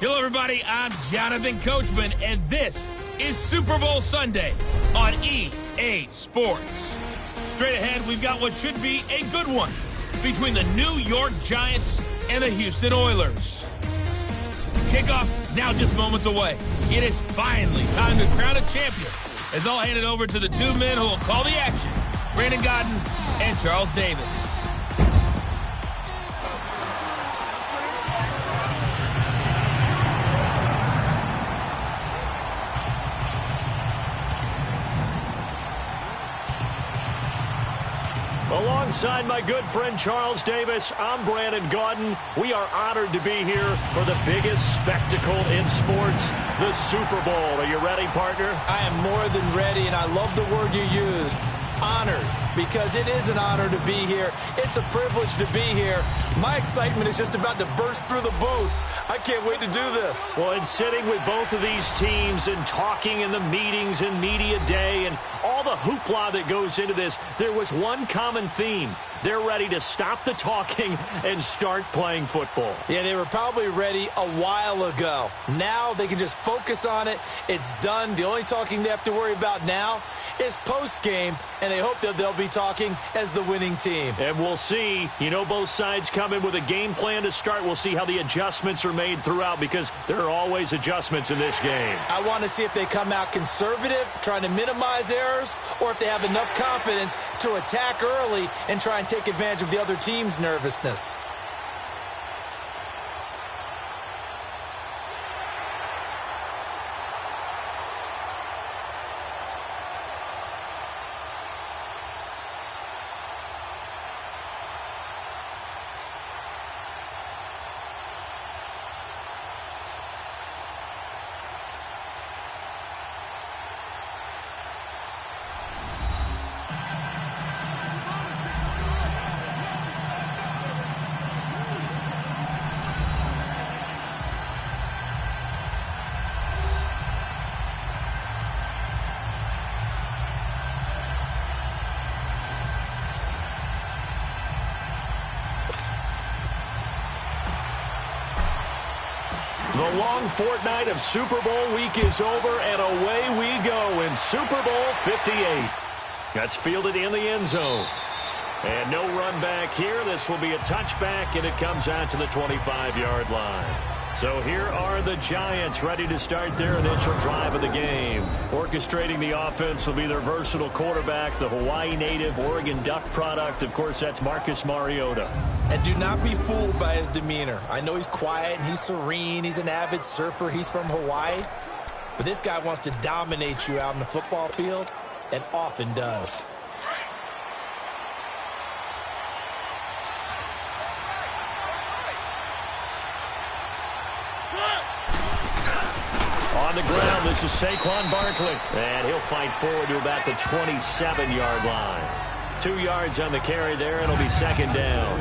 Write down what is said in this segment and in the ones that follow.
Hello, everybody. I'm Jonathan Coachman, and this is Super Bowl Sunday on EA Sports. Straight ahead, we've got what should be a good one between the New York Giants and the Houston Oilers. Kickoff now just moments away. It is finally time to crown a champion, as I'll hand it over to the two men who will call the action, Brandon Gaudin and Charles Davis. Alongside my good friend Charles Davis, I'm Brandon Gaudin. We are honored to be here for the biggest spectacle in sports, the Super Bowl. Are you ready, partner? I am more than ready, and I love the word you used, honored, because it is an honor to be here. It's a privilege to be here. My excitement is just about to burst through the booth. I can't wait to do this. Well, and sitting with both of these teams and talking in the meetings and media day and all the hoopla that goes into this, there was one common theme. They're ready to stop the talking and start playing football. Yeah, they were probably ready a while ago. Now they can just focus on it. It's done. The only talking they have to worry about now is post-game, and they hope that they'll be talking as the winning team. And we'll see. You know, both sides come in with a game plan to start. We'll see how the adjustments are made throughout, because there are always adjustments in this game. I want to see if they come out conservative, trying to minimize errors, or if they have enough confidence to attack early and try and take advantage of the other team's nervousness. The long fortnight of Super Bowl week is over, and away we go in Super Bowl 58. That's fielded in the end zone. And no run back here. This will be a touchback, and it comes out to the 25-yard line. So here are the Giants ready to start their initial drive of the game. Orchestrating the offense will be their versatile quarterback, the Hawaii native, Oregon Duck product. Of course, that's Marcus Mariota. And do not be fooled by his demeanor. I know he's quiet and he's serene. He's an avid surfer. He's from Hawaii. But this guy wants to dominate you out on the football field, and often does. On the ground, this is Saquon Barkley. And he'll fight forward to about the 27-yard line. 2 yards on the carry there, and it'll be second down.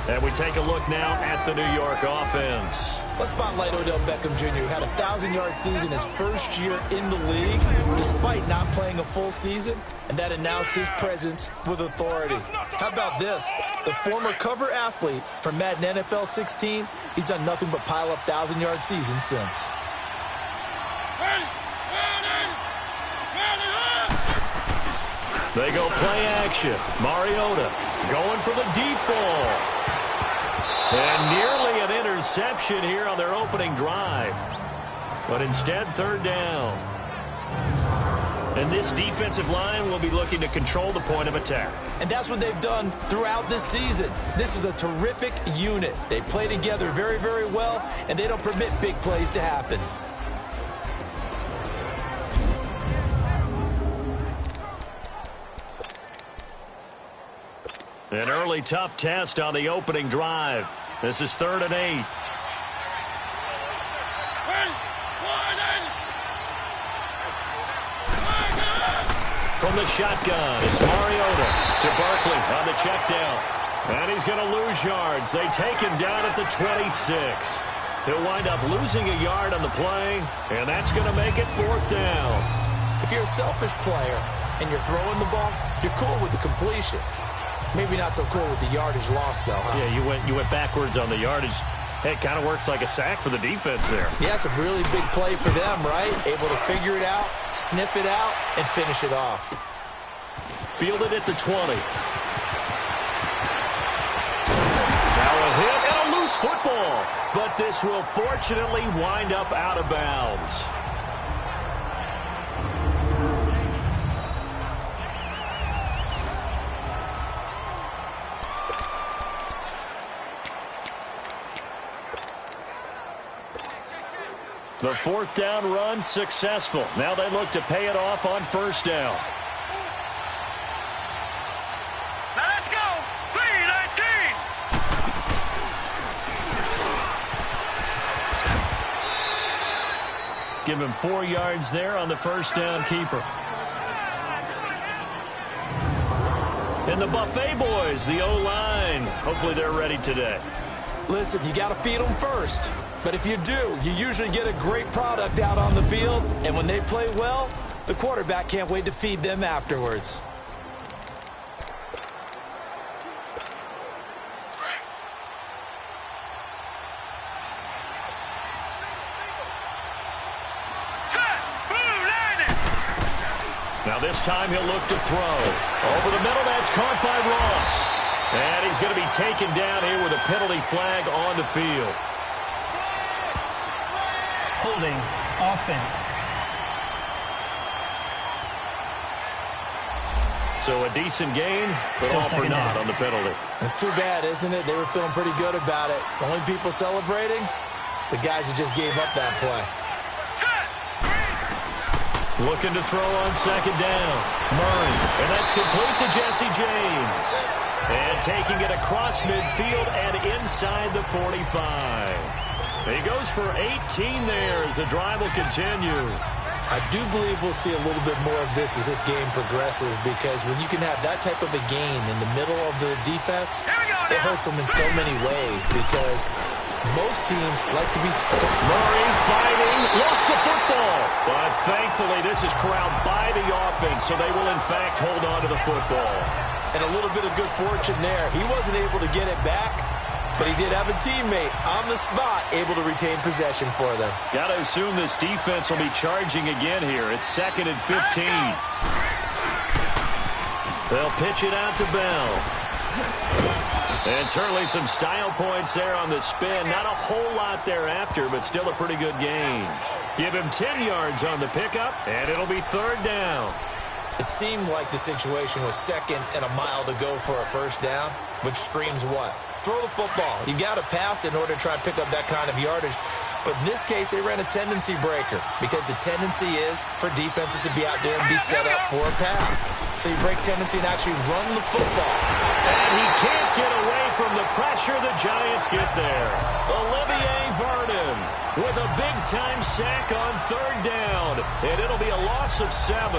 And we take a look now at the New York offense. Let's spotlight Odell Beckham Jr., who had a 1,000-yard season his first year in the league, despite not playing a full season, and that announced his presence with authority. How about this? The former cover athlete from Madden NFL 16, he's done nothing but pile up 1,000-yard seasons since. They go play action. Mariota going for the deep ball. And nearly an interception here on their opening drive. But instead, third down. And this defensive line will be looking to control the point of attack. And that's what they've done throughout this season. This is a terrific unit. They play together very, very well, and they don't permit big plays to happen. An early tough test on the opening drive. This is 3rd and 8. From the shotgun, it's Mariota to Barkley on the check down. And he's going to lose yards. They take him down at the 26. He'll wind up losing a yard on the play, and that's going to make it 4th down. If you're a selfish player and you're throwing the ball, you're cool with the completion. Maybe not so cool with the yardage loss, though, huh? Yeah, you went backwards on the yardage. It kind of works like a sack for the defense there. Yeah, it's a really big play for them, right? Able to figure it out, sniff it out, and finish it off. Fielded at the 20. Now a hit and a loose football. But this will fortunately wind up out of bounds. The fourth down run successful. Now they look to pay it off on first down. Now let's go. 3-19. Give him 4 yards there on the first down keeper. And the Buffet boys, the O-line. Hopefully they're ready today. Listen, you got to feed them first. But if you do, you usually get a great product out on the field. And when they play well, the quarterback can't wait to feed them afterwards. Now this time he'll look to throw. Over the middle, that's caught by Ross. And he's going to be taken down here with a penalty flag on the field. Holding offense. So a decent gain, but Still all for naught down. on the penalty. It's too bad, isn't it? They were feeling pretty good about it. The only people celebrating, the guys who just gave up that play. Looking to throw on second down. Murray, and that's complete to Jesse James. And taking it across midfield and inside the 45. He goes for 18 there as the drive will continue. I do believe we'll see a little bit more of this as this game progresses, because when you can have that type of a game in the middle of the defense, it hurts them in so many ways, because most teams like to be strong. Murray fighting, lost the football. But thankfully this is corralled by the offense, so they will in fact hold on to the football. And a little bit of good fortune there. He wasn't able to get it back, but he did have a teammate on the spot able to retain possession for them. Got to assume this defense will be charging again here. It's 2nd and 15. They'll pitch it out to Bell. And certainly some style points there on the spin. Not a whole lot thereafter, but still a pretty good gain. Give him 10 yards on the pickup, and it'll be 3rd down. It seemed like the situation was 2nd and a mile to go for a first down, which screams what? Throw the football. You got to pass in order to try and pick up that kind of yardage. But in this case, they ran a tendency breaker, because the tendency is for defenses to be out there and be set up for a pass. So you break tendency and actually run the football. And he can't get away from the pressure. The Giants get there. Olivier Vernon with a big-time sack on 3rd down. And it'll be a loss of 7.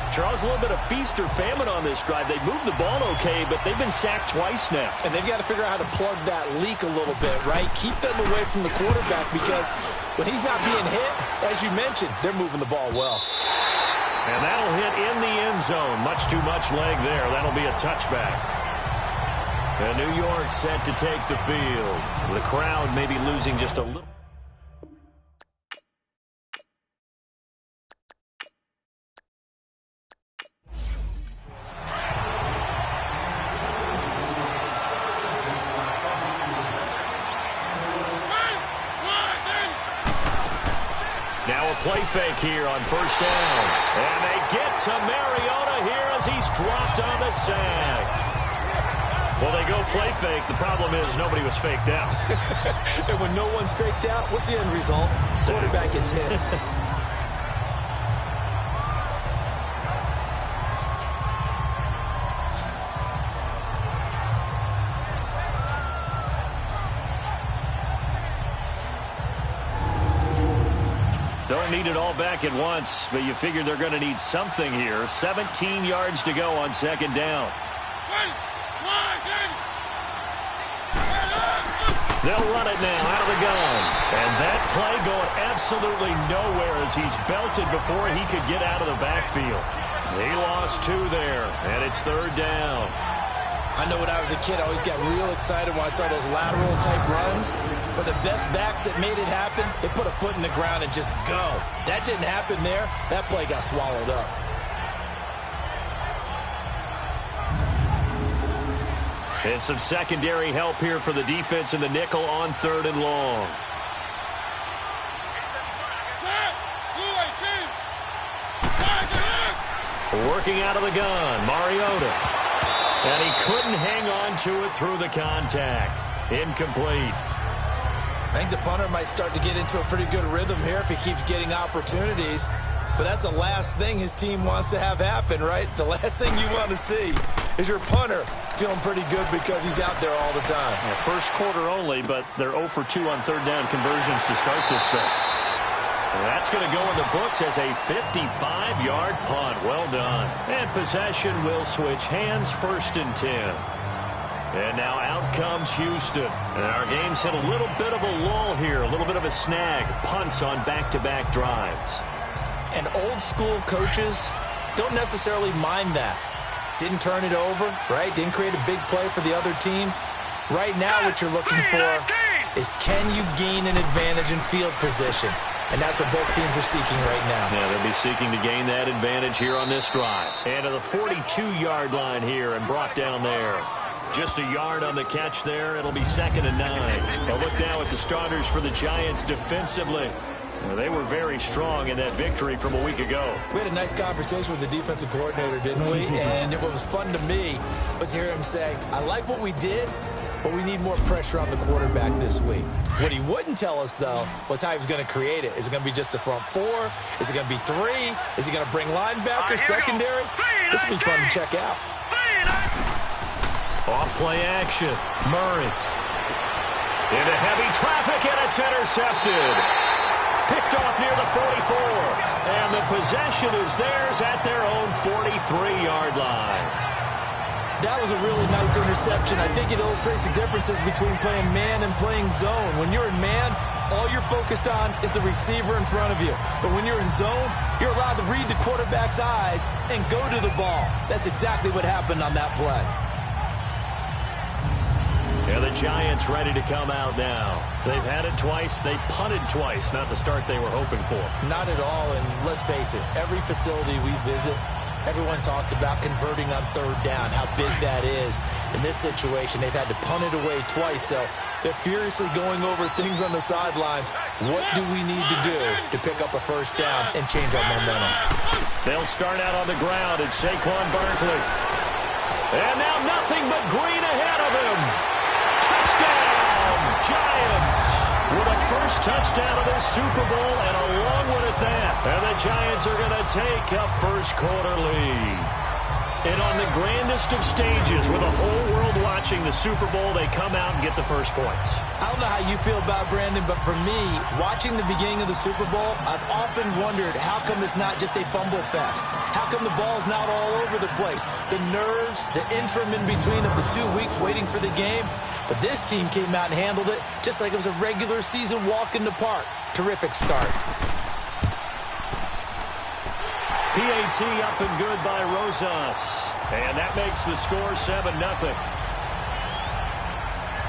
Charles, a little bit of feast or famine on this drive. They moved the ball okay, but they've been sacked twice now. And they've got to figure out how to plug that leak a little bit, right? Keep them away from the quarterback, because when he's not being hit, as you mentioned, they're moving the ball well. And that'll hit in the end zone. Much too much leg there. That'll be a touchback. And New York set to take the field. The crowd may be losing just a little. Now a play fake here on first down. And they get to Mariota here as he's dropped on the sack. Well, they go play fake. The problem is nobody was faked out. And when no one's faked out, what's the end result? Quarterback gets hit. Don't need it all back at once, but you figure they're going to need something here. 17 yards to go on 2nd down. They'll run it now out of the gun. And that play going absolutely nowhere as he's belted before he could get out of the backfield. He lost 2 there, and it's 3rd down. I know when I was a kid, I always got real excited when I saw those lateral-type runs. But the best backs that made it happen, they put a foot in the ground and just go. That didn't happen there. That play got swallowed up. And some secondary help here for the defense in the nickel on 3rd and long. Working out of the gun, Mariota. And he couldn't hang on to it through the contact. Incomplete. I think the punter might start to get into a pretty good rhythm here if he keeps getting opportunities. But that's the last thing his team wants to have happen, right? The last thing you want to see is your punter feeling pretty good because he's out there all the time. Yeah, first quarter only, but they're 0 for 2 on 3rd down conversions to start this thing. That's going to go in the books as a 55-yard punt. Well done. And possession will switch hands, 1st and 10. And now out comes Houston. And our game's hit a little bit of a lull here, a little bit of a snag. Punts on back-to-back drives. And old-school coaches don't necessarily mind that. Didn't turn it over, right? Didn't create a big play for the other team. Right now what you're looking for is can you gain an advantage in field position? And that's what both teams are seeking right now. Yeah, they'll be seeking to gain that advantage here on this drive. And to the 42-yard line here and brought down there. Just a yard on the catch there. It'll be 2nd and 9. A look now at the starters for the Giants defensively. Well, they were very strong in that victory from a week ago. We had a nice conversation with the defensive coordinator, didn't we? And what was fun to me was hear him say, I like what we did, but we need more pressure on the quarterback this week. What he wouldn't tell us, though, was how he was going to create it. Is it going to be just the front 4? Is it going to be 3? Is he going to bring linebackers, secondary? This will be fun to check out. Off-play action. Murray. Into heavy traffic, and it's intercepted. Picked off near the 44. And the possession is theirs at their own 43-yard line. That was a really nice interception. I think it illustrates the differences between playing man and playing zone. When you're in man, all you're focused on is the receiver in front of you. But when you're in zone, you're allowed to read the quarterback's eyes and go to the ball. That's exactly what happened on that play. Yeah, the Giants ready to come out now. They've had it twice. They've punted twice. Not the start they were hoping for. Not at all, and let's face it, every facility we visit, everyone talks about converting on 3rd down, how big that is. In this situation, they've had to punt it away twice, so they're furiously going over things on the sidelines. What do we need to do to pick up a 1st down and change our momentum? They'll start out on the ground at Saquon Barkley. And now nothing but green ahead of him. Touchdown, Giants, with a first touchdown of this Super Bowl and a long one at that. And the Giants are going to take a first quarter lead. And on the grandest of stages, with the whole world watching the Super Bowl, they come out and get the first points. I don't know how you feel about Brandon, but for me, watching the beginning of the Super Bowl, I've often wondered how come it's not just a fumble fest? How come the ball's not all over the place? The nerves, the interim in between of the 2 weeks waiting for the game. But this team came out and handled it just like it was a regular season walk in the park. Terrific start. PAT up and good by Rosas. And that makes the score 7-0.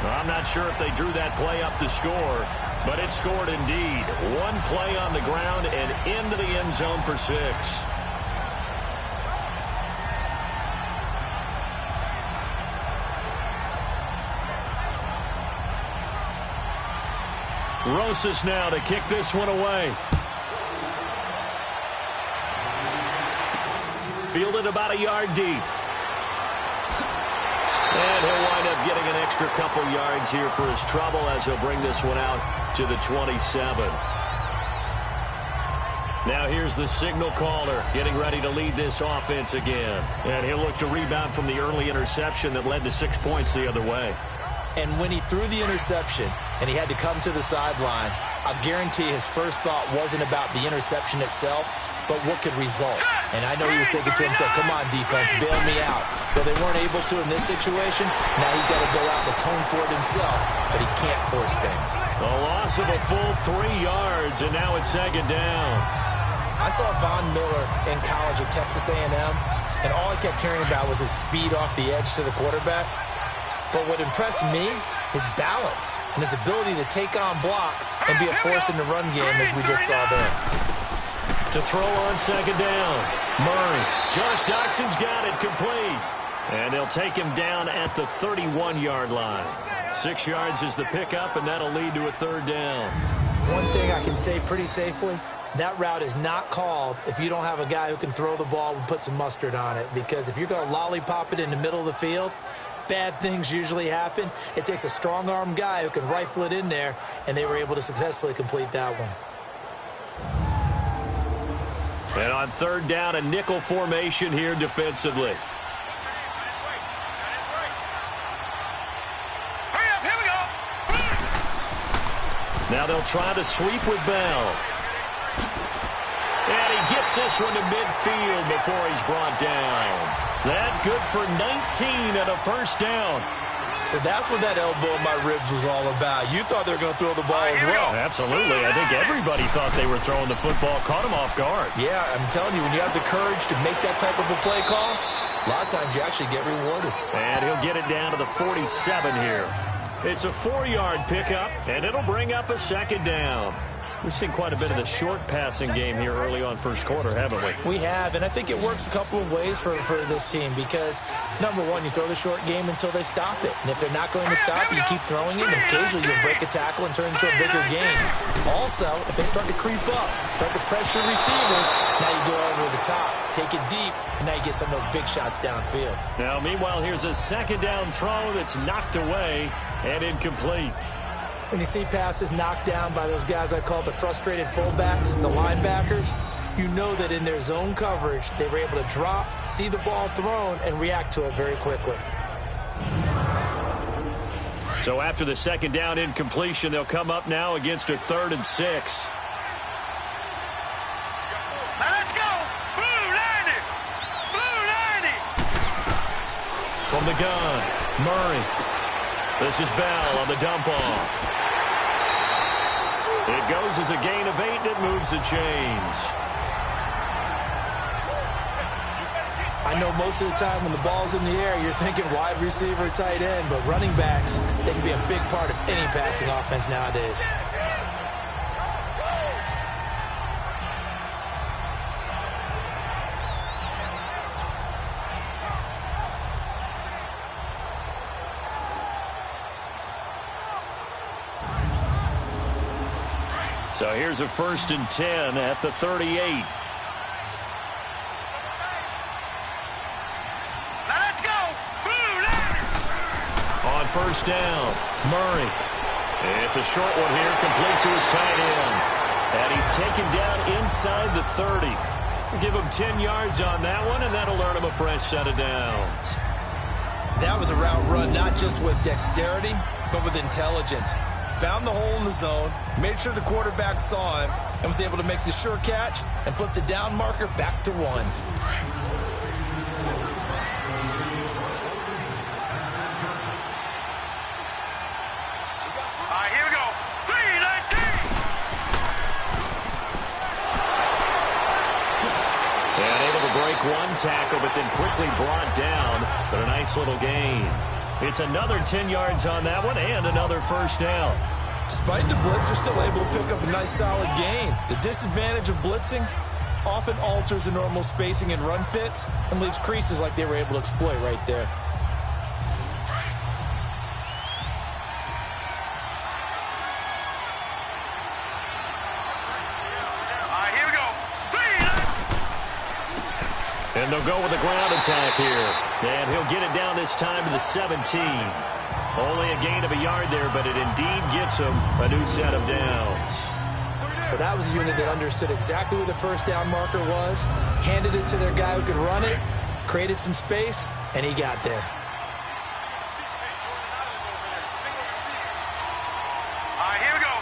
Well, I'm not sure if they drew that play up to score, but it scored indeed. One play on the ground and into the end zone for 6. Rosas now to kick this one away. Fielded about a yard deep. And he'll wind up getting an extra couple yards here for his trouble as he'll bring this one out to the 27. Now here's the signal caller getting ready to lead this offense again. And he'll look to rebound from the early interception that led to 6 points the other way. And when he threw the interception and he had to come to the sideline, I guarantee his first thought wasn't about the interception itself, but what could result. And I know he was thinking to himself, come on, defense, bail me out. Well, they weren't able to in this situation. Now he's got to go out and atone for it himself, but he can't force things. A loss of a full 3 yards, and now it's 2nd down. I saw Von Miller in college at Texas A&M, and all I kept hearing about was his speed off the edge to the quarterback. But what impressed me, his balance and his ability to take on blocks and be a force in the run game, as we just saw there. To throw on second down, Murray. Josh Doxson's got it complete. And they'll take him down at the 31-yard line. 6 yards is the pickup, and that'll lead to a third down. One thing I can say pretty safely, that route is not called if you don't have a guy who can throw the ball and put some mustard on it. Because if you're going to lollipop it in the middle of the field, bad things usually happen. It takes a strong-arm guy who can rifle it in there, and they were able to successfully complete that one. And on third down, a nickel formation here defensively. Now they'll try to sweep with Bell. And he gets this one to midfield before he's brought down. That good for 19 and a first down. So that's what that elbow in my ribs was all about. You thought they were going to throw the ball as well. Absolutely. I think everybody thought they were throwing the football. Caught him off guard. Yeah, I'm telling you, when you have the courage to make that type of a play call, a lot of times you actually get rewarded. And he'll get it down to the 47 here. It's a 4-yard pickup, and it'll bring up a second down. We've seen quite a bit of the short passing game here early on first quarter, haven't we? We have, and I think it works a couple of ways for this team because, number one, you throw the short game until they stop it. And if they're not going to stop, you keep throwing it, and occasionally you'll break a tackle and turn it into a bigger game. Also, if they start to creep up, start to pressure receivers, now you go over the top, take it deep, and now you get some of those big shots downfield. Now, meanwhile, here's a second down throw that's knocked away and incomplete. When you see passes knocked down by those guys I call the frustrated fullbacks, the linebackers, you know that in their zone coverage, they were able to drop, see the ball thrown, and react to it very quickly. So after the second down incompletion, they'll come up now against a 3rd and 6. Now let's go. Blue 90. Blue 90. From the gun, Murray. This is Bell on the dump-off. It goes as a gain of 8, and it moves the chains. I know most of the time when the ball's in the air, you're thinking wide receiver, tight end, but running backs, they can be a big part of any passing offense nowadays. So here's a 1st and 10 at the 38. Now let's go. Blue 90. On first down, Murray. It's a short one here, complete to his tight end. And he's taken down inside the 30. We'll give him 10 yards on that one, and that'll earn him a fresh set of downs. That was a route run not just with dexterity, but with intelligence. Found the hole in the zone, made sure the quarterback saw him, and was able to make the sure catch and flip the down marker back to 1. All right, here we go. 3-19. And able to break one tackle, but then quickly brought down. But a nice little gain. It's another 10 yards on that one and another first down. Despite the blitz, they're still able to pick up a nice solid gain. The disadvantage of blitzing often alters the normal spacing and run fits and leaves creases like they were able to exploit right there. All right, here we go. 3-19. And they'll go with a ground attack here. And he'll get it down this time to the 17. Only a gain of a yard there, but it indeed gets him a new set of downs. But that was a unit that understood exactly where the first down marker was, handed it to their guy who could run it, created some space, and he got there. All right, here we go.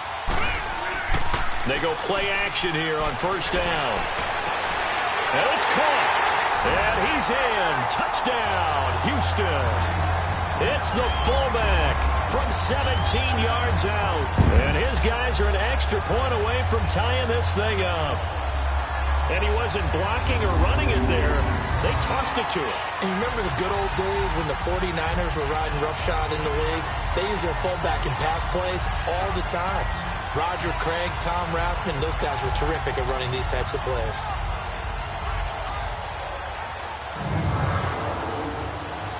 They go play action here on first down. And it's caught. And he's in. Touchdown, Houston. It's the fullback from 17 yards out. And his guys are an extra point away from tying this thing up. And he wasn't blocking or running it there. They tossed it to him. And you remember the good old days when the 49ers were riding roughshod in the league? They used their fullback in pass plays all the time. Roger Craig, Tom Rathman, those guys were terrific at running these types of plays.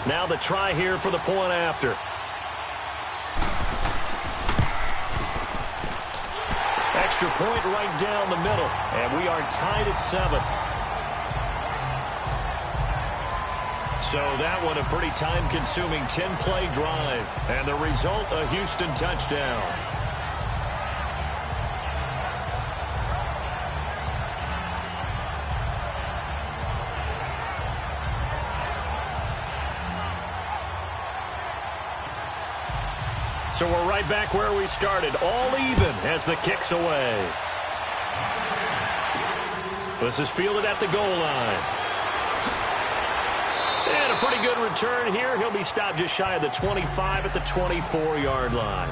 Now the try here for the point after. Extra point right down the middle, and we are tied at 7. So that one a pretty time-consuming 10-play drive, and the result a Houston touchdown. So we're right back where we started, all even as the kick's away. This is fielded at the goal line. And a pretty good return here. He'll be stopped just shy of the 25 at the 24-yard line.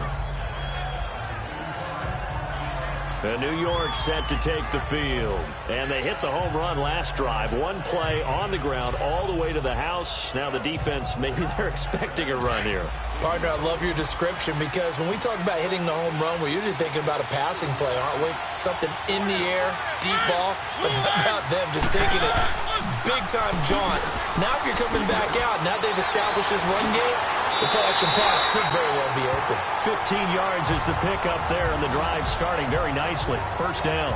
And New York set to take the field. And they hit the home run last drive. One play on the ground all the way to the house. Now the defense, maybe they're expecting a run here. Partner, I love your description because when we talk about hitting the home run, we're usually thinking about a passing play, aren't we? Something in the air, deep ball, but not about them just taking it big-time jaunt. Now if you're coming back out, now they've established this run game, the play-action pass could very well be open. 15 yards is the pickup there, and the drive starting very nicely. First down.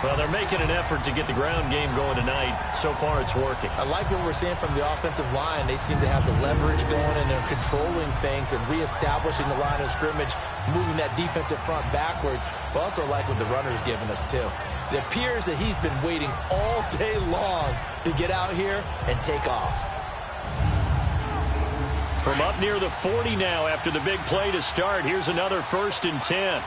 Well, they're making an effort to get the ground game going tonight. So far, it's working. I like what we're seeing from the offensive line. They seem to have the leverage going, and they're controlling things and reestablishing the line of scrimmage, moving that defensive front backwards. But also like what the runner's giving us, too. It appears that he's been waiting all day long to get out here and take off. From up near the 40 now after the big play to start, here's another 1st and 10.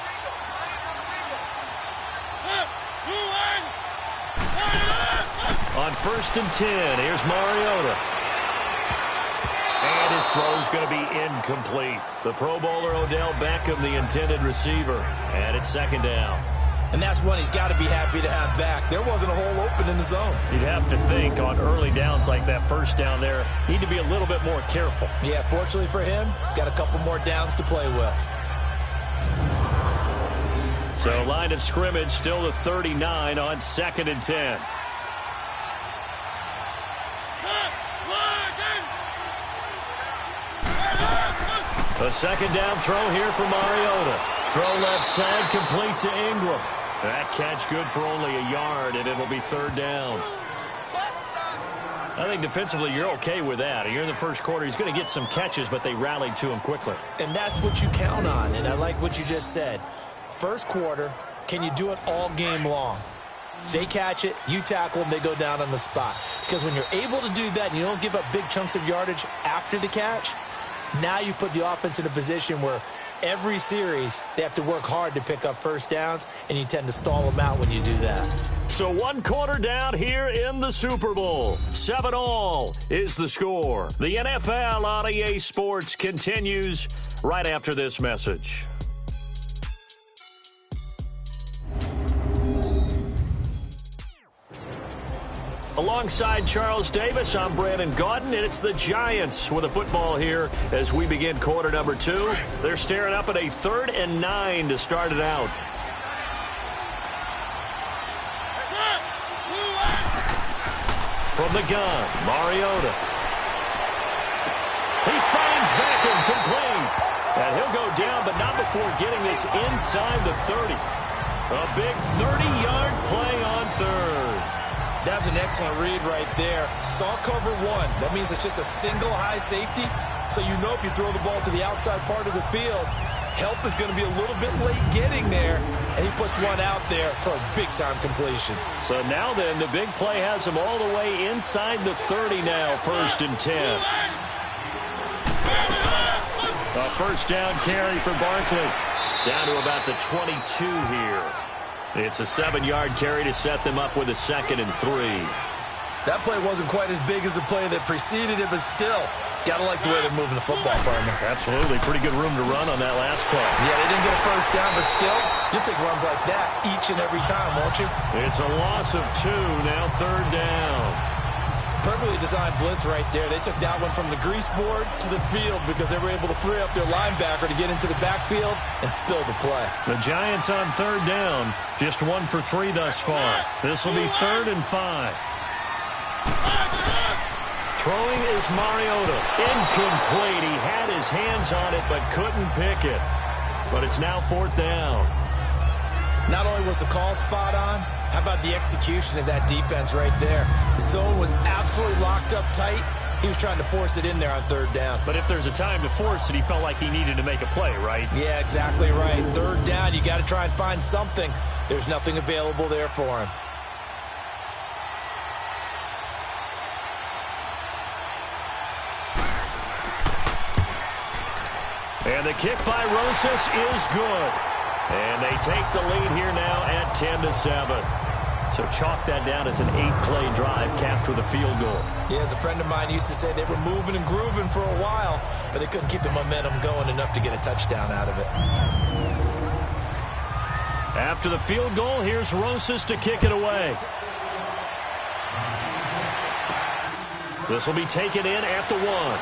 On 1st and 10, here's Mariota. And his throw's going to be incomplete. The Pro Bowler Odell Beckham, the intended receiver. And it's 2nd down. And that's one he's got to be happy to have back. There wasn't a hole open in the zone. You'd have to think on early downs like that first down there, need to be a little bit more careful. Yeah, fortunately for him, got a couple more downs to play with. So line of scrimmage still the 39 on 2nd and 10. A 2nd down throw here for Mariota. Throw left side, complete to Ingram. That catch good for only a yard, and it'll be 3rd down. I think defensively you're okay with that. You're in the first quarter. He's going to get some catches, but they rallied to him quickly. And that's what you count on, and I like what you just said. First quarter, can you do it all game long? They catch it, you tackle them, they go down on the spot. Because when you're able to do that and you don't give up big chunks of yardage after the catch, now you put the offense in a position where every series they have to work hard to pick up first downs, and you tend to stall them out when you do that. So 1 quarter down here in the Super Bowl. 7-all is the score. The NFL on EA Sports continues right after this message. Alongside Charles Davis, I'm Brandon Gaudin, and it's the Giants with a football here as we begin quarter number 2. They're staring up at a 3rd and 9 to start it out. From the gun, Mariota. He finds Beckham complete. And he'll go down, but not before getting this inside the 30. A big 30-yard play on 3rd. That's an excellent read right there. Saw cover 1. That means it's just a single high safety. So you know if you throw the ball to the outside part of the field, help is going to be a little bit late getting there. And he puts one out there for a big-time completion. So now then, the big play has him all the way inside the 30 now, 1st and 10. A 1st down carry for Barkley. Down to about the 22 here. It's a 7-yard carry to set them up with a 2nd and 3. That play wasn't quite as big as the play that preceded it, but still, gotta like the way they're moving the football, partner. Absolutely. Pretty good room to run on that last play. Yeah, they didn't get a 1st down, but still, you'll take runs like that each and every time, won't you? It's a loss of 2, now 3rd down. Perfectly designed blitz right there. They took that one from the grease board to the field because they were able to free up their linebacker to get into the backfield and spill the play. The Giants on third down, just 1 for 3 thus far. This will be 3rd and 5. Throwing is Mariota. Incomplete. He had his hands on it but couldn't pick it. But it's now 4th down. Not only was the call spot on, how about the execution of that defense right there? The zone was absolutely locked up tight. He was trying to force it in there on 3rd down. But if there's a time to force it, he felt like he needed to make a play, right? Yeah, exactly right. 3rd down, you got to try and find something. There's nothing available there for him. And the kick by Rosas is good. And they take the lead here now at 10-7. So chalk that down as an 8-play drive capped with a field goal. Yeah, as a friend of mine used to say, they were moving and grooving for a while, but they couldn't keep the momentum going enough to get a touchdown out of it. After the field goal, here's Rosas to kick it away. This will be taken in at the 1.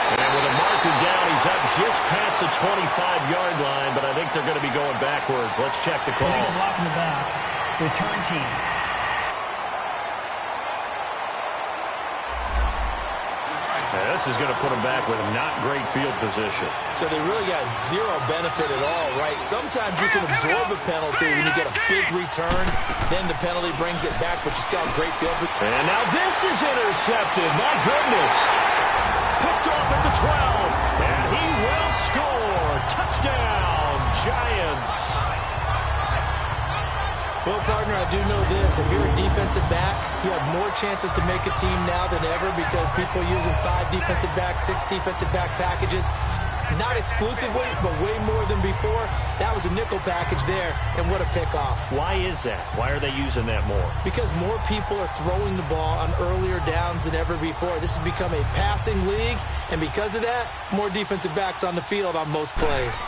And with a marker down, he's up just past the 25-yard line, but I think they're going to be going backwards. Let's check the call. Illegal block in the back. Return team. This is going to put them back with not great field position. So they really got zero benefit at all, right? Sometimes you can absorb a penalty when you get a big return. Then the penalty brings it back, but you still have great field. And now this is intercepted. My goodness. Picked off at the 12. And he will score. Touchdown, Giants. Well, partner, I do know this. If you're a defensive back, you have more chances to make a team now than ever because people are using 5 defensive backs, 6 defensive back packages. Not exclusively, but way more than before. That was a nickel package there, and what a pickoff. Why is that? Why are they using that more? Because more people are throwing the ball on earlier downs than ever before. This has become a passing league, and because of that, more defensive backs on the field on most plays.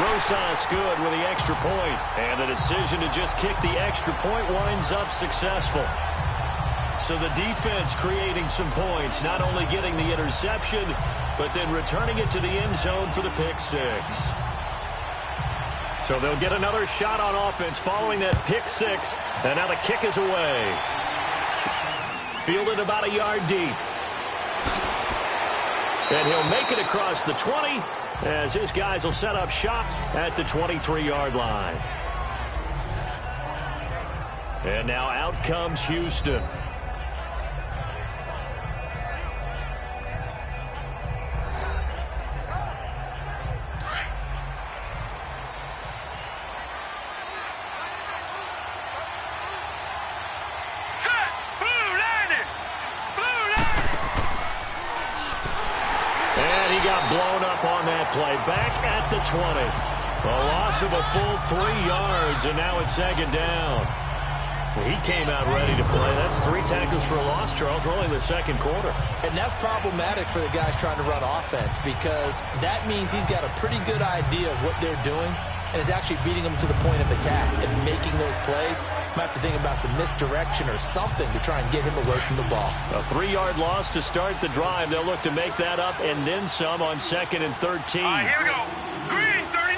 Rosas good with the extra point, and the decision to just kick the extra point winds up successful. So the defense creating some points, not only getting the interception, but then returning it to the end zone for the pick 6. So they'll get another shot on offense following that pick 6, and now the kick is away. Fielded about a yard deep. And he'll make it across the 20 as his guys will set up shop at the 23-yard line. And now out comes Houston. Blown up on that play. Back at the 20. A loss of a full 3 yards, and now it's 2nd down. He came out ready to play. That's 3 tackles for a loss, Charles. We're only in the 2nd quarter. And that's problematic for the guys trying to run offense because that means he's got a pretty good idea of what they're doing and is actually beating them to the point of attack and making those plays. Might have to think about some misdirection or something to try and get him away from the ball. A 3-yard loss to start the drive. They'll look to make that up and then some on 2nd and 13. All right, here we go. Green 39.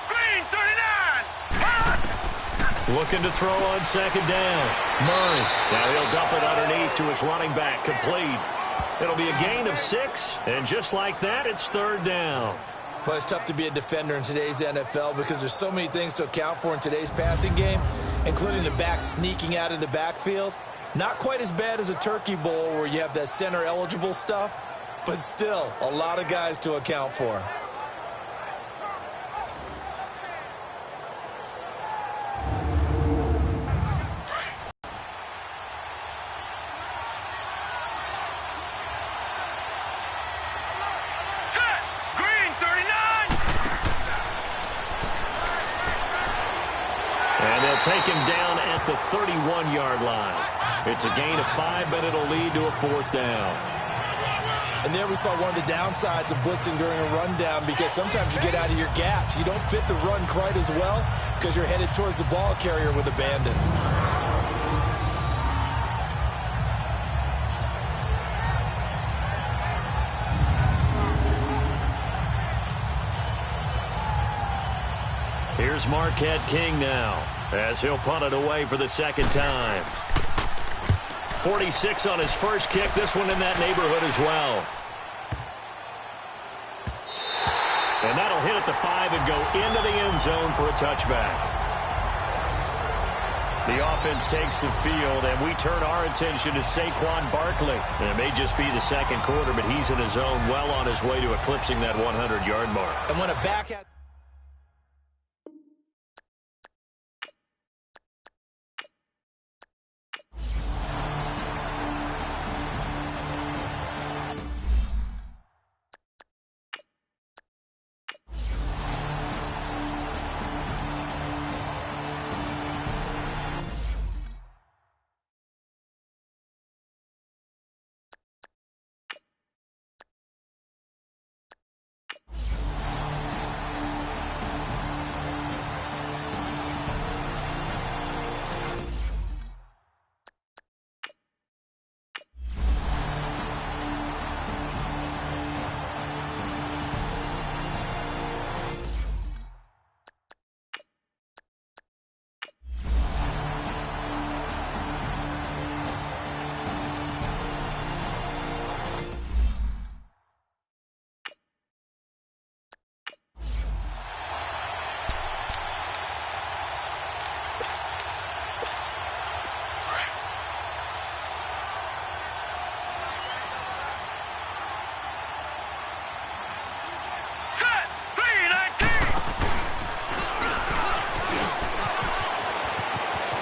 Green 39. Looking to throw on 2nd down. Murray. Now he'll dump it underneath to his running back. Complete. It'll be a gain of 6. And just like that, it's 3rd down. Well, it's tough to be a defender in today's NFL because there's so many things to account for in today's passing game, including the back sneaking out of the backfield. Not quite as bad as a turkey bowl where you have that center-eligible stuff, but still a lot of guys to account for. Take him down at the 31-yard line. It's a gain of 5, but it'll lead to a 4th down. And there we saw one of the downsides of blitzing during a rundown because sometimes you get out of your gaps. You don't fit the run quite as well. because you're headed towards the ball carrier with abandon. Here's Marquette King now, as he'll punt it away for the second time. 46 on his first kick, this one in that neighborhood as well. And that'll hit at the 5 and go into the end zone for a touchback. The offense takes the field, and we turn our attention to Saquon Barkley. And it may just be the second quarter, but he's in his zone, well on his way to eclipsing that 100-yard mark. And when a back had...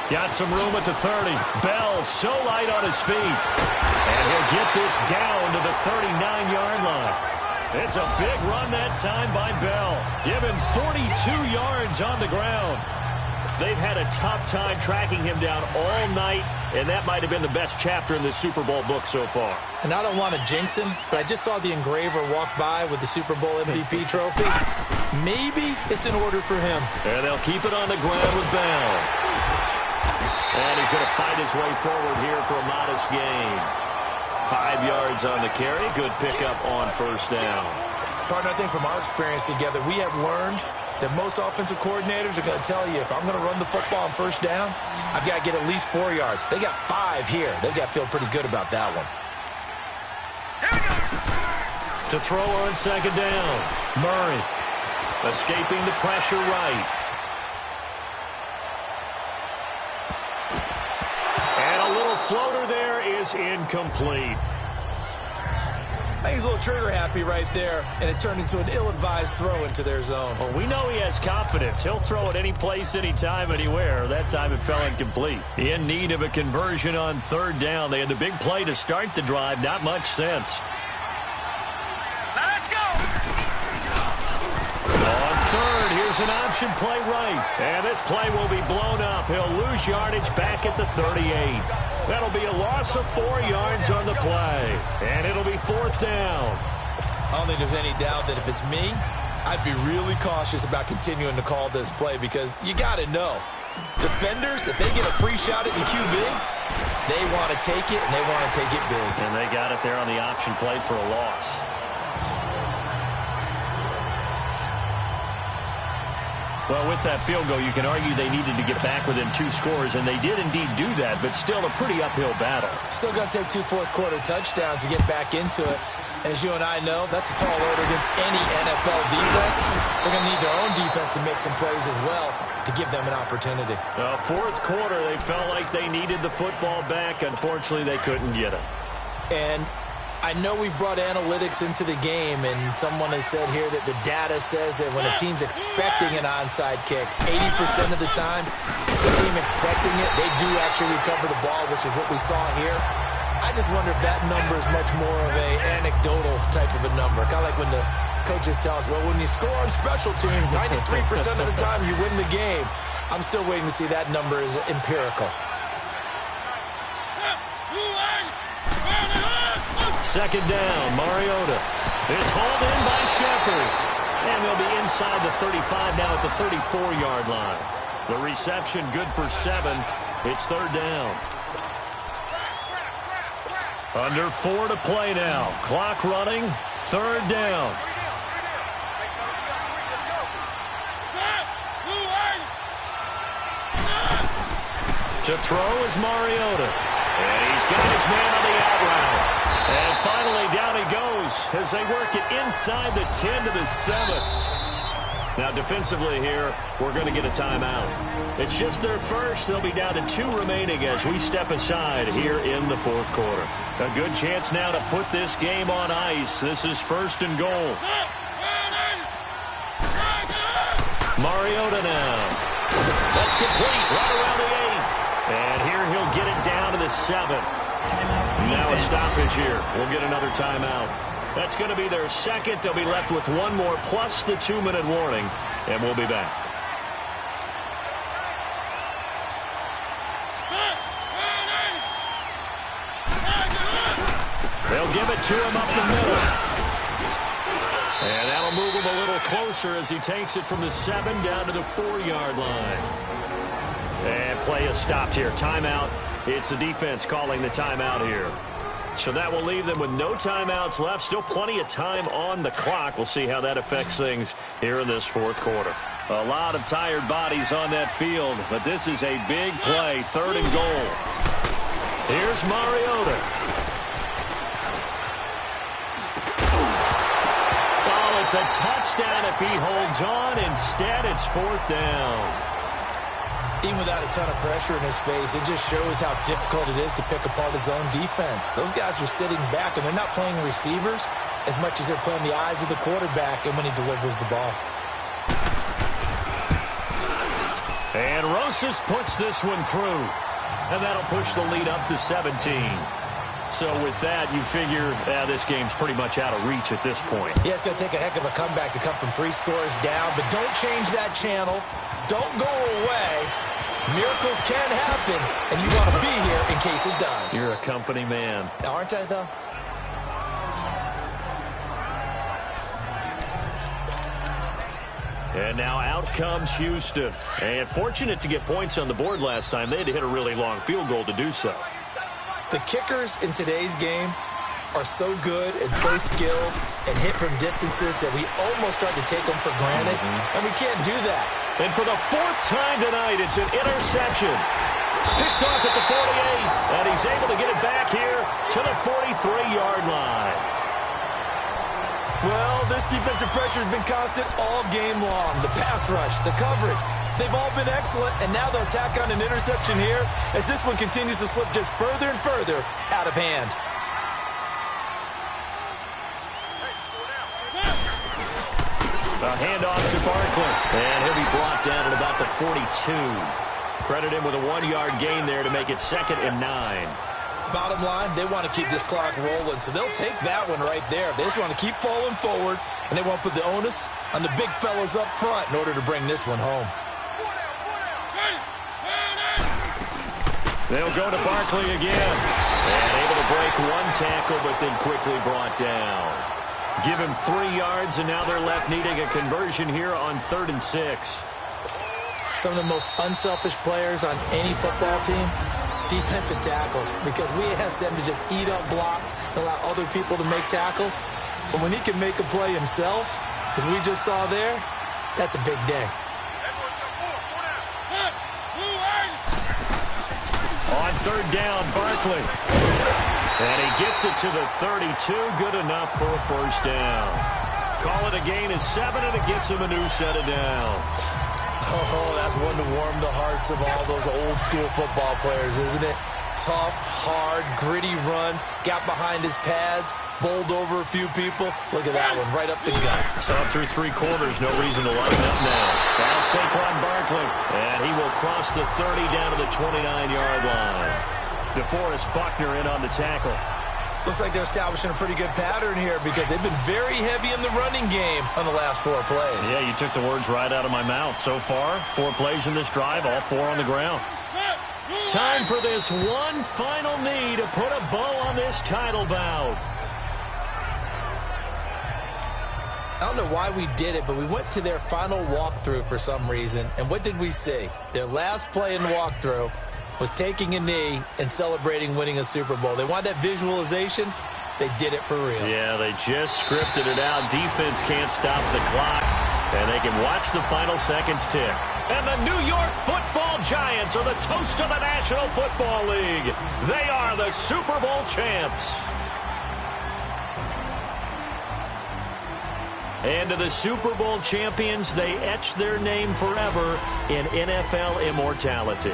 Got some room at the 30. Bell so light on his feet. And he'll get this down to the 39-yard line. It's a big run that time by Bell. Given 42 yards on the ground. They've had a tough time tracking him down all night, and that might have been the best chapter in the Super Bowl book so far. And I don't want to jinx him, but I just saw the engraver walk by with the Super Bowl MVP trophy. Maybe it's in order for him. And they'll keep it on the ground with Bell. And he's going to fight his way forward here for a modest gain. 5 yards on the carry. Good pickup on first down. Partner, I think from our experience together, we have learned that most offensive coordinators are going to tell you, if I'm going to run the football on first down, I've got to get at least 4 yards. They got 5 here. They've got to feel pretty good about that one. To throw on second down. Murray escaping the pressure right. And a little floater there is incomplete. I think he's a little trigger happy right there, and it turned into an ill-advised throw into their zone. Well, we know he has confidence. He'll throw it any place, anytime, anywhere. That time it fell incomplete. In need of a conversion on third down. They had the big play to start the drive. Not much sense. Let's go! On third, here's an option play right. And this play will be blown up. He'll lose yardage back at the 38. That'll be a loss of 4 yards on the play. And it'll be fourth down. I don't think there's any doubt that if it's me, I'd be really cautious about continuing to call this play, because you got to know, defenders, if they get a free shot at the QB, they want to take it, and they want to take it big. And they got it there on the option play for a loss. Well, with that field goal, you can argue they needed to get back within 2 scores, and they did indeed do that, but still a pretty uphill battle. Still going to take 2 fourth-quarter touchdowns to get back into it. And as you and I know, that's a tall order against any NFL defense. They're going to need their own defense to make some plays as well to give them an opportunity. Fourth quarter, they felt like they needed the football back. Unfortunately, they couldn't get it. And I know we brought analytics into the game, and someone has said here that the data says that when a team's expecting an onside kick, 80% of the time, the team expecting it, they do actually recover the ball, which is what we saw here. I just wonder if that number is much more of a anecdotal type of a number. Kind of like when the coaches tell us, well, when you score on special teams, 93% of the time you win the game. I'm still waiting to see that number is empirical. Second down, Mariota. It's hauled in by Shepard. And they'll be inside the 35 now at the 34-yard line. The reception good for 7. It's third down. Under 4 to play now. Clock running. Third down. To throw is Mariota. And he's got his man on the out route. And finally down he goes as they work it inside the 10 to the 7. Now defensively here, we're going to get a timeout. It's just their first. They'll be down to 2 remaining as we step aside here in the fourth quarter. A good chance now to put this game on ice. This is first and goal. Mariota now. That's complete right around the 8. And here he'll get it down to the 7. Now a stoppage here. We'll get another timeout. That's going to be their second. They'll be left with one more plus the 2-minute warning. And we'll be back. They'll give it to him up the middle. And that'll move him a little closer as he takes it from the 7 down to the 4-yard line. And play is stopped here. Timeout. It's the defense calling the timeout here. So that will leave them with no timeouts left. Still plenty of time on the clock. We'll see how that affects things here in this fourth quarter. A lot of tired bodies on that field, but this is a big play. Third and goal. Here's Mariota. Oh, it's a touchdown if he holds on. Instead, it's fourth down. Even without a ton of pressure in his face, it just shows how difficult it is to pick apart his own defense. Those guys are sitting back, and they're not playing receivers as much as they're playing the eyes of the quarterback and when he delivers the ball. And Rosas puts this one through. And that'll push the lead up to 17. So with that, you figure this game's pretty much out of reach at this point. Yeah, it's going to take a heck of a comeback to come from 3 scores down, but don't change that channel. Don't go away. Miracles can happen, and you want to be here in case it does. You're a company man. Aren't I, though? And now out comes Houston. And fortunate to get points on the board last time. They had to hit a really long field goal to do so. The kickers in today's game are so good and so skilled and hit from distances that we almost start to take them for granted, and we can't do that. And for the 4th time tonight, it's an interception. Picked off at the 48, and he's able to get it back here to the 43-yard line. Well, this defensive pressure has been constant all game long. The pass rush, the coverage, they've all been excellent, and now they'll tack on an interception here as this one continues to slip just further and further out of hand. A handoff to Barkley, and he'll be brought down at about the 42. Credit him with a 1-yard gain there to make it 2nd and 9. Bottom line, they want to keep this clock rolling, so they'll take that one right there. They just want to keep falling forward, and they want to put the onus on the big fellas up front in order to bring this one home. They'll go to Barkley again, and able to break 1 tackle, but then quickly brought down. Give him 3 yards, and now they're left needing a conversion here on 3rd and 6. Some of the most unselfish players on any football team, defensive tackles, because we ask them to just eat up blocks and allow other people to make tackles. But when he can make a play himself, as we just saw there, that's a big day. On 3rd down, Barkley. And he gets it to the 32. Good enough for a 1st down. Call it a gain of 7, and it gets him a new set of downs. Oh, that's one to warm the hearts of all those old-school football players, isn't it? Tough, hard, gritty run, got behind his pads, bowled over a few people. Look at that one, right up the gut. So up through 3 quarters, no reason to lighten up now. Now Saquon Barkley, and he will cross the 30 down to the 29-yard line. DeForest Buckner in on the tackle. Looks like they're establishing a pretty good pattern here because they've been very heavy in the running game on the last 4 plays. Yeah, you took the words right out of my mouth. So far, 4 plays in this drive, all 4 on the ground. Time for this one final knee to put a bow on this title bout. I don't know why we did it, but we went to their final walkthrough for some reason, and what did we see? Their last play in the walkthrough was taking a knee and celebrating winning a Super Bowl. They wanted that visualization. They did it for real. Yeah, they just scripted it out. Defense can't stop the clock, and they can watch the final seconds tick. And the New York Football Giants are the toast of the National Football League. They are the Super Bowl champs. And to the Super Bowl champions, they etch their name forever in NFL immortality.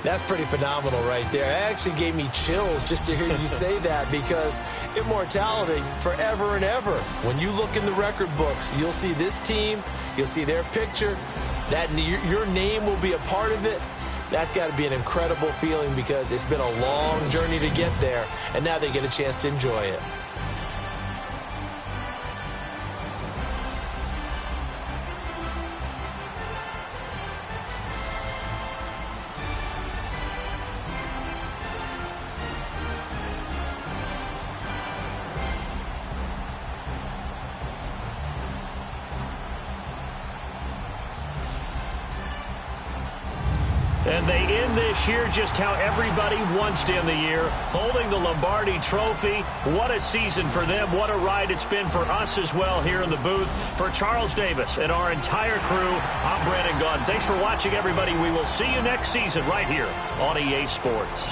That's pretty phenomenal right there. It actually gave me chills just to hear you say that, because immortality forever and ever. When you look in the record books, you'll see this team, you'll see their picture, that your name will be a part of it. That's got to be an incredible feeling, because it's been a long journey to get there, and now they get a chance to enjoy it. And they end this year just how everybody wants to end the year, holding the Lombardi Trophy. What a season for them. What a ride it's been for us as well here in the booth. For Charles Davis and our entire crew, I'm Brandon Gaudin. Thanks for watching, everybody. We will see you next season right here on EA Sports.